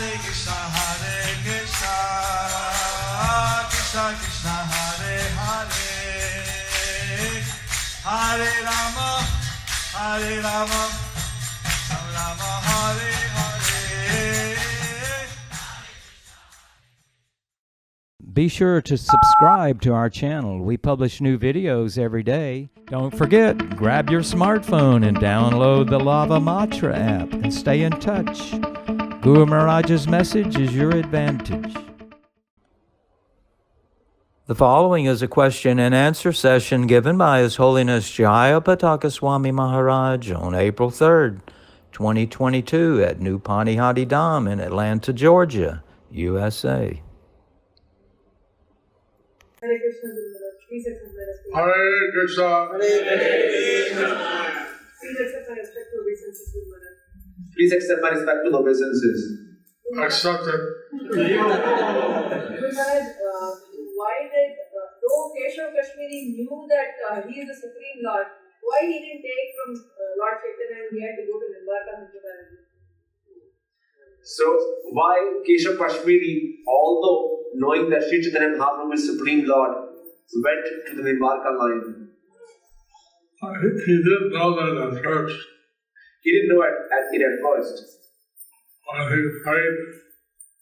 Hare Krishna, Krishna Krishna, Hare Hare, Hare Rama, Rama Rama, Hare Hare. Be sure to subscribe to our channel. We publish new videos every day. Don't forget, grab your smartphone and download the Lava Matra app and stay in touch. Guru Maharaj's message is your advantage. The following is a question and answer session given by His Holiness Jayapataka Swami Maharaj on April 3rd, 2022 at New Panihati Dham in Atlanta, Georgia, USA. Hare Krishna, Guru Maharaj. Please accept my respect. Hare Krishna. Please accept my respect to obeisances, Guru Maharaj. Please accept my respectful obeisances. Accepted. Guru Maharaj, why did, though Keshav Kashmiri knew that he is the Supreme Lord, why he didn't take from Lord Chaitanya and he had to go to Nimbarka Hindubarani? So, why Keshav Kashmiri, although knowing that Sri Chaitanya Mahaprabhu is Supreme Lord, went to the Nimbarka line? He didn't know that at first. He didn't know it at first. When he prayed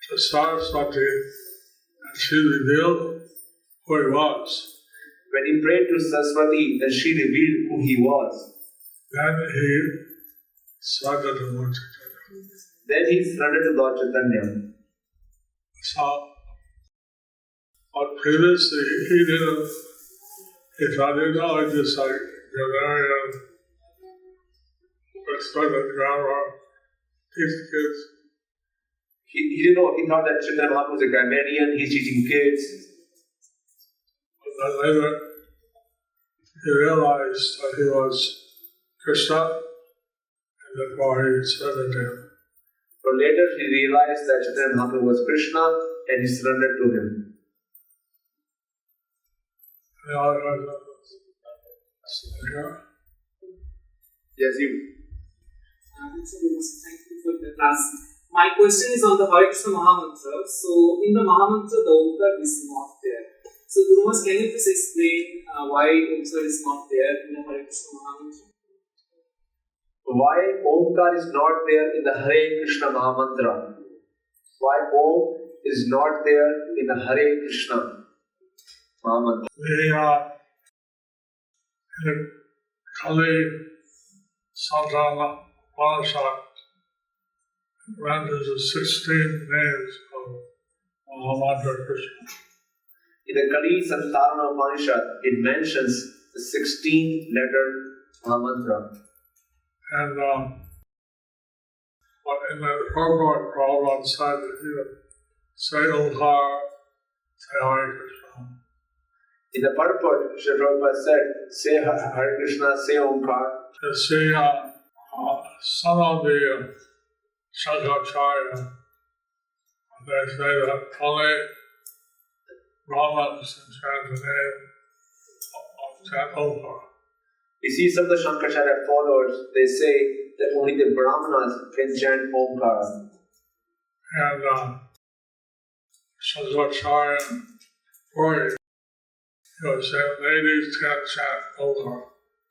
to Saraswati and she revealed who he was, When he prayed to Saraswati and she revealed who he was, then he surrendered to Lord Chaitanya. then he surrendered to Lord Chaitanya. So, but previously he didn't, he thought, it's just like Ghanaian, respected grammar, teach kids. He didn't know, he thought that Chaitanya Mahaprabhu was a grammarian, he's teaching kids. But then later he realized that he was Krishna, and therefore he surrendered to him. But later he realized that Chaitanya Mahaprabhu was Krishna and he surrendered to him. The other guys, Yes, you. Thank you for the class. My question is on the Hare Krishna Mahamantra. So, in the Mahamantra, the Omkar is not there. So, Guru Maharaj, can you please explain why Omkar is not there in the Hare Krishna Mahamantra? Why Omkar is not there in the Hare Krishna Mahamantra? Why Om is not there in the Hare Krishna Mahamantra? The Kali Santana Upanishad renders the 16 names of Mahamantra Krishna. In the Kali Santarana Upanishad, it mentions the 16-letter Mahamantra. And but in the purport, Prabhupada said that you say Omkar, say Hare Krishna. In the purport, Sri Prabhupada said, say Hare Krishna, say Omkar. To see some of the Shankaracharya, they say that only Brahmins can chant the name of chant Omkar. You see, some of the Shankaracharya followers, they say that only the Brahmanas can chant Omkar. And Shankaracharya Puri, said ladies can chant Omkar.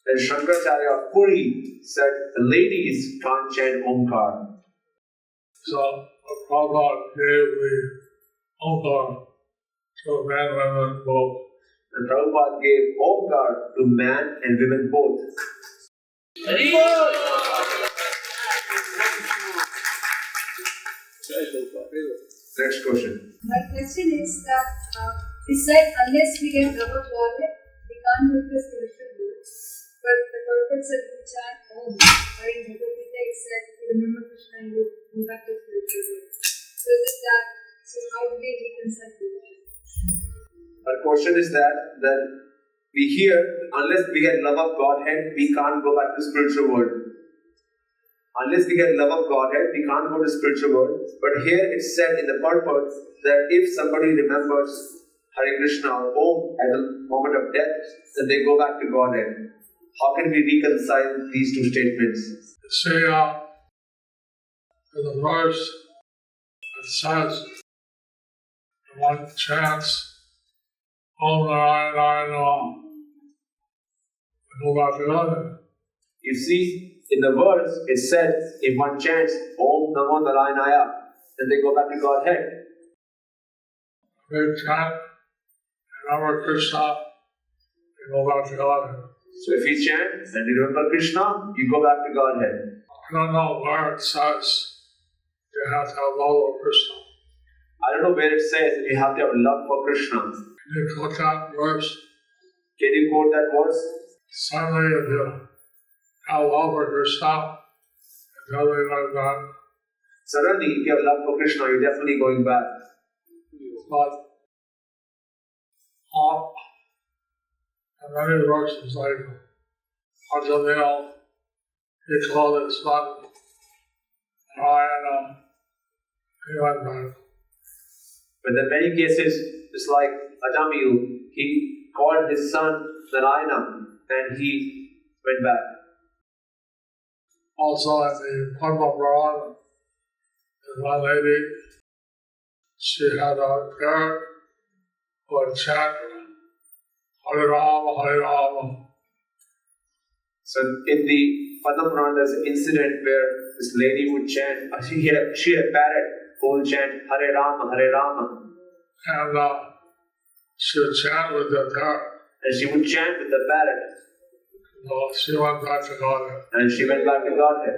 And Shankaracharya Puri said the ladies can't chant Omkar. So Prabhupada gave the Omkar to men and women both. And Prabhupada gave Omkar to man and women both. Next question. My question is that he said unless we get love of Godhead, we can't make the spiritual world. But the Prophet said we chant Om. Or in Bhagavad Gita it said if you remember Krishna and you go back to the spiritual world. So is it that, so how do we reconcile both? Our question is that we hear unless we get love of Godhead, we can't go back to spiritual world. Unless we get love of Godhead, we can't go to spiritual world. But here it's said in the purport that if somebody remembers Hare Krishna or Om at the moment of death, then they go back to Godhead. How can we reconcile these two statements? See, in the verse, says in one chants, Om Narayana, go back to God. You see, in the verse, it said, if one chants Om Namo Narayanaya, then they go back to Godhead. They chant, remember Krishna, they go back to Godhead. So if you chant and you remember Krishna, you go back to Godhead. I don't know where it says you have to have love of Krishna. I don't know where it says that you have to have love for Krishna. Can you quote that verse? Can you quote that verse? Certainly, if you have love for Krishna, it's definitely like that. Certainly, if you have love for Krishna, you're definitely going back. But and many verses like Ajamil, he called it son, Narayana, he went back. But in many cases, it's like Ajamil, he called his son Narayana and he went back. Also in the Padma Purana, there's one lady, she had a parrot who would chant Hare Rama, Hare Rama. So in the Padma Purana, there's an incident where this lady would chant, she had a parrot who would chant Hare Rama, Hare Rama. And she would chant with the parrot. And she would chant with the parrot. So she went back to Godhead. And she went back to Godhead.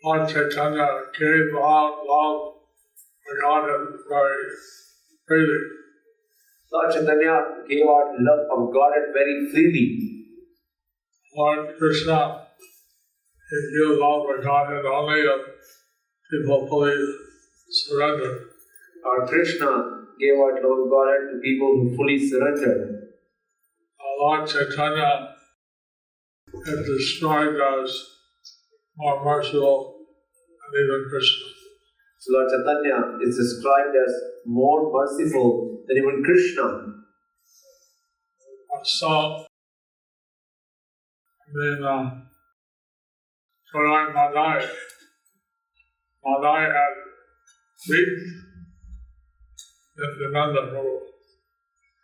Lord Chaitanya gave out love for Godhead very freely. Lord Chaitanya gave out love of Godhead very freely. Lord Krishna, he gave love for Godhead only if people fully surrender. Lord Krishna gave out love of Godhead to people who fully surrendered. Lord Chaitanya is described as more merciful than even Krishna. So Lord Chaitanya is described as more merciful than even Krishna. So, Jagai Madai had beaten Nityananda Prabhu.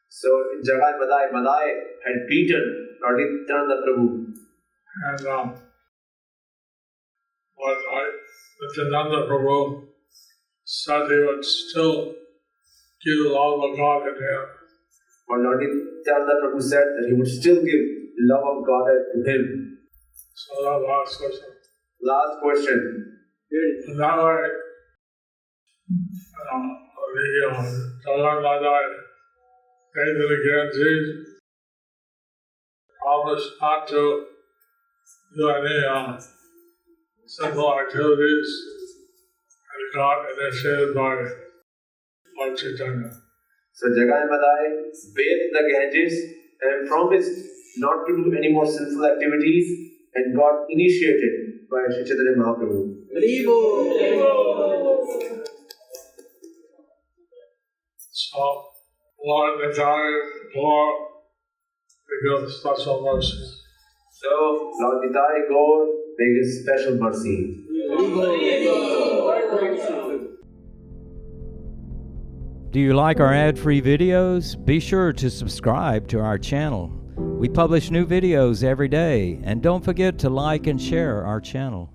So in Jagai Madai had beaten Lord Nityananda Prabhu. And Nityananda Prabhu said he would still give the love of God in him. But Lord Nityananda Prabhu said that he would still give love of God to him. So that last question. Last question. And that way, Jagai Madai gave to the Ganges, promised not to do any simple activities and got initiated by Lord Chaitanya. So Jagai Madai bathed the Ganges and promised not to do any more sinful activities and got initiated by Sri Chaitanya Mahaprabhu. So, Lord Nitai, Lord, they give special mercy. So Lord Nitai Gaur, they give special mercy. Do you like our ad-free videos? Be sure to subscribe to our channel. We publish new videos every day, and don't forget to like and share our channel.